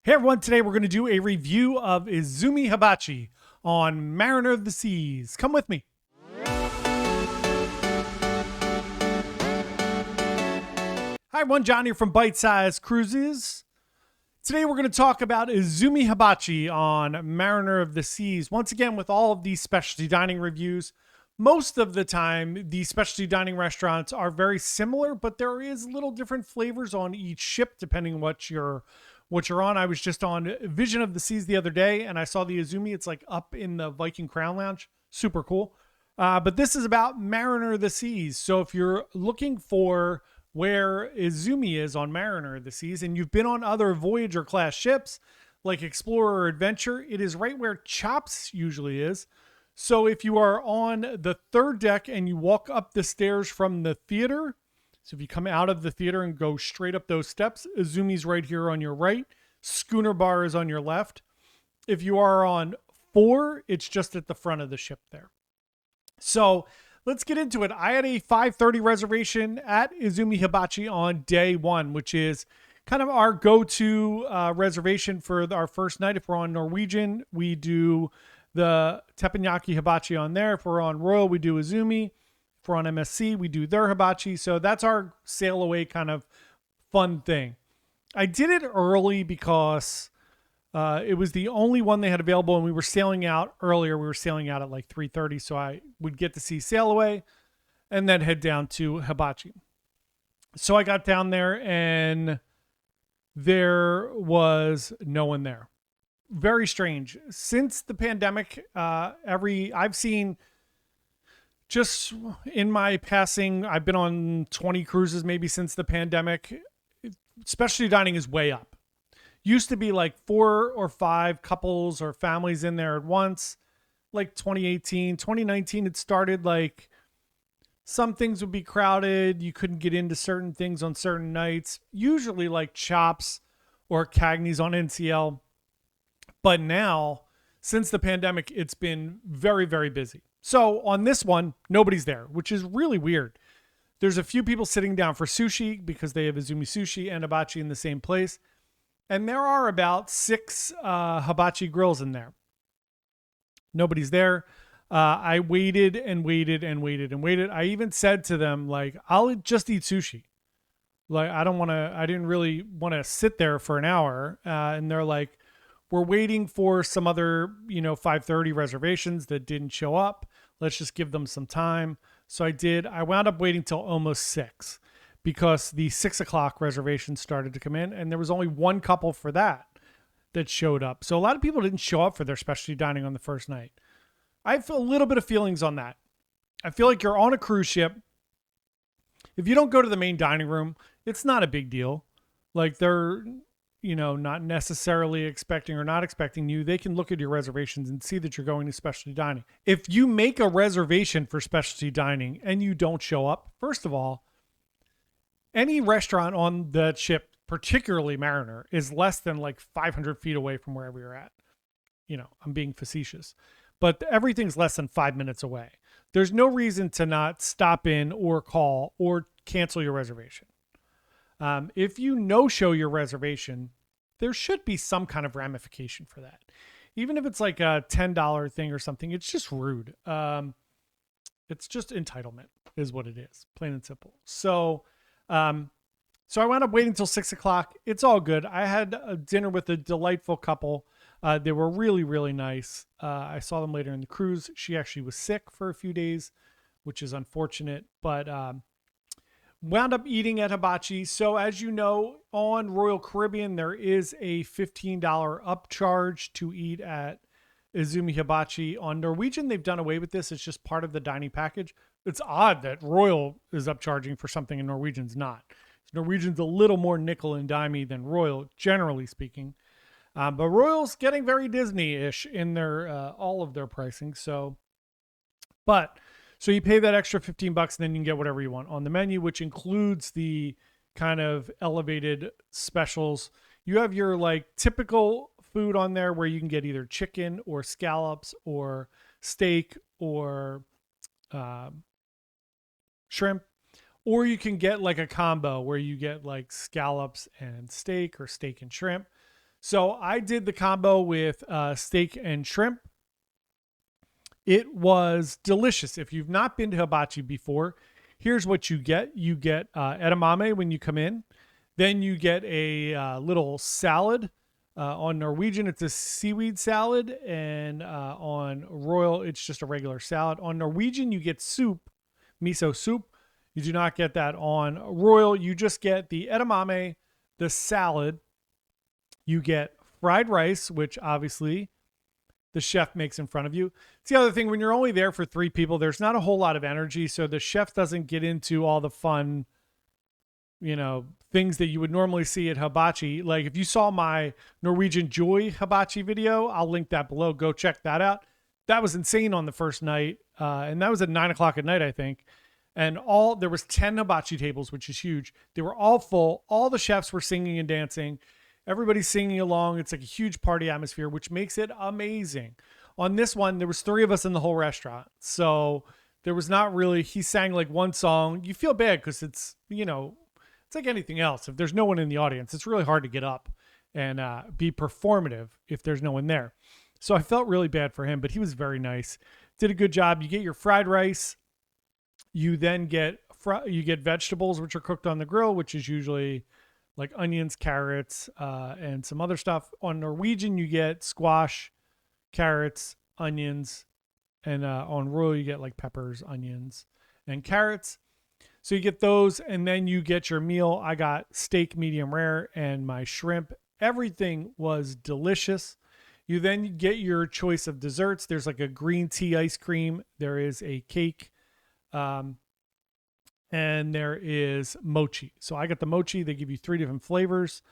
Hey everyone, today we're going to do a review of Izumi Hibachi on Mariner of the Seas. Come with me. Hi everyone, John here from Bite Size Cruises. Today we're going to talk about Izumi Hibachi on Mariner of the Seas. Once again, with all of these specialty dining reviews, most of the time these specialty dining restaurants are very similar, but there is little different flavors on each ship depending on what you're on. I was just on Vision of the Seas the other day and I saw the Izumi. It's like up in the Viking Crown Lounge. Super cool. But this is about Mariner of the Seas. So if you're looking for where Izumi is on Mariner of the Seas and you've been on other Voyager class ships like Explorer or Adventure, it is right where Chops usually is. So if you are on the third deck and you walk up the stairs from the theater, so if you come out of the theater and go straight up those steps, Izumi's right here on your right. Schooner Bar is on your left. If you are on 4, it's just at the front of the ship there. So let's get into it. I had a 5:30 reservation at Izumi Hibachi on day 1, which is kind of our go-to reservation for our first night. If we're on Norwegian, we do the teppanyaki hibachi on there. If we're on Royal, we do Izumi. If we're on MSC, we do their hibachi. So that's our sail away kind of fun thing. I did it early because it was the only one they had available, and we were sailing out earlier. We were sailing out at like 3:30, so I would get to see sail away and then head down to hibachi. So I got down there and there was no one there. Very strange. Since the pandemic, I've seen, just in my passing, I've been on 20 cruises maybe since the pandemic. Specialty dining is way up. Used to be like 4 or 5 couples or families in there at once. Like 2018, 2019, it started like some things would be crowded. You couldn't get into certain things on certain nights, usually like Chops or Cagney's on NCL. But now, since the pandemic, it's been very, very busy. So on this one, nobody's there, which is really weird. There's a few people sitting down for sushi because they have Izumi Sushi and Hibachi in the same place. And there are about 6 hibachi grills in there. Nobody's there. I waited and waited and waited and waited. I even said to them, like, I'll just eat sushi. Like, I didn't really want to sit there for an hour. And they're like, we're waiting for some other, 5:30 reservations that didn't show up. Let's just give them some time. So I did. I wound up waiting till almost 6 because the 6 o'clock reservation started to come in, and there was only one couple for that showed up. So a lot of people didn't show up for their specialty dining on the first night. I feel a little bit of feelings on that. I feel like you're on a cruise ship. If you don't go to the main dining room, it's not a big deal. Like, they're not necessarily expecting or not expecting you. They can look at your reservations and see that you're going to specialty dining. If you make a reservation for specialty dining and you don't show up, first of all, any restaurant on that ship, particularly Mariner, is less than like 500 feet away from wherever you're at. I'm being facetious, but everything's less than 5 minutes away. There's no reason to not stop in or call or cancel your reservation. If you no-show your reservation, there should be some kind of ramification for that. Even if it's like a $10 thing or something, it's just rude. It's just entitlement is what it is, plain and simple. So I wound up waiting until 6 o'clock. It's all good. I had a dinner with a delightful couple. They were really, really nice. I saw them later in the cruise. She actually was sick for a few days, which is unfortunate, but wound up eating at Hibachi. So as you know, on Royal Caribbean, there is a $15 upcharge to eat at Izumi Hibachi. On Norwegian, they've done away with this. It's just part of the dining package. It's odd that Royal is upcharging for something and Norwegian's not. Norwegian's a little more nickel and dimey than Royal, generally speaking. But Royal's getting very Disney-ish in their all of their pricing. So you pay that extra $15 and then you can get whatever you want on the menu, which includes the kind of elevated specials. You have your like typical food on there where you can get either chicken or scallops or steak or shrimp, or you can get like a combo where you get like scallops and steak or steak and shrimp. So I did the combo with steak and shrimp. It was delicious. If you've not been to Hibachi before, here's what you get. You get edamame when you come in. Then you get a little salad. On Norwegian, it's a seaweed salad. And on Royal, it's just a regular salad. On Norwegian, you get soup, miso soup. You do not get that on Royal. You just get the edamame, the salad. You get fried rice, which obviously the chef makes in front of you. It's the other thing, when you're only there for 3 people, there's not a whole lot of energy. So the chef doesn't get into all the fun, things that you would normally see at Hibachi. Like if you saw my Norwegian Joy Hibachi video, I'll link that below. Go check that out. That was insane on the first night. And that was at 9:00 at night, I think. And there was 10 hibachi tables, which is huge. They were all full. All the chefs were singing and dancing. Everybody's singing along. It's like a huge party atmosphere, which makes it amazing. On this one, there was 3 of us in the whole restaurant. So there was not really, he sang like one song. You feel bad because it's like anything else. If there's no one in the audience, it's really hard to get up and be performative if there's no one there. So I felt really bad for him, but he was very nice. Did a good job. You get your fried rice. You then get vegetables, which are cooked on the grill, which is usually like onions, carrots, and some other stuff. On Norwegian, you get squash, carrots, onions, and on Royal, you get like peppers, onions, and carrots. So you get those, and then you get your meal. I got steak medium rare and my shrimp. Everything was delicious. You then get your choice of desserts. There's like a green tea ice cream. There is a cake. And there is mochi. So I got the mochi. They give you 3 different flavors.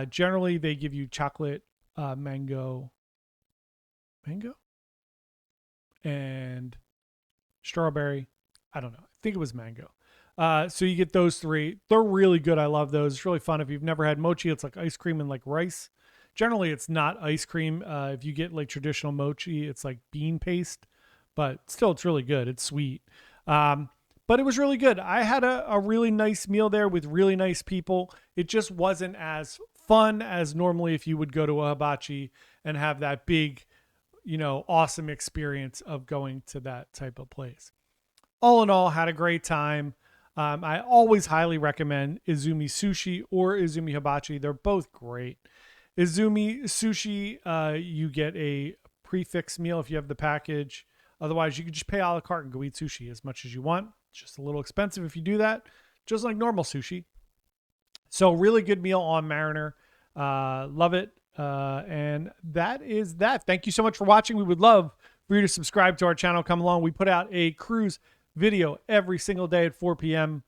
Generally, they give you chocolate, mango, and strawberry. I don't know. I think it was mango. So you get those 3. They're really good. I love those. It's really fun. If you've never had mochi, it's like ice cream and like rice. Generally, it's not ice cream. If you get like traditional mochi, it's like bean paste. But still, it's really good. It's sweet. But it was really good. I had a really nice meal there with really nice people. It just wasn't as fun as normally if you would go to a hibachi and have that big, awesome experience of going to that type of place. All in all, had a great time. I always highly recommend Izumi Sushi or Izumi Hibachi. They're both great. Izumi Sushi, you get a prefix meal if you have the package. Otherwise, you can just pay a la carte and go eat sushi as much as you want. It's just a little expensive if you do that, just like normal sushi. So really good meal on Mariner. Love it. And that is that. Thank you so much for watching. We would love for you to subscribe to our channel. Come along. We put out a cruise video every single day at 4 p.m.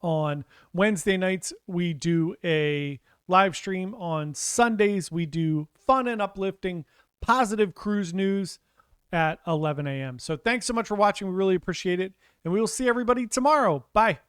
On Wednesday nights, we do a live stream. On Sundays, we do fun and uplifting, positive cruise news at 11 a.m. So thanks so much for watching. We really appreciate it. And we will see everybody tomorrow. Bye.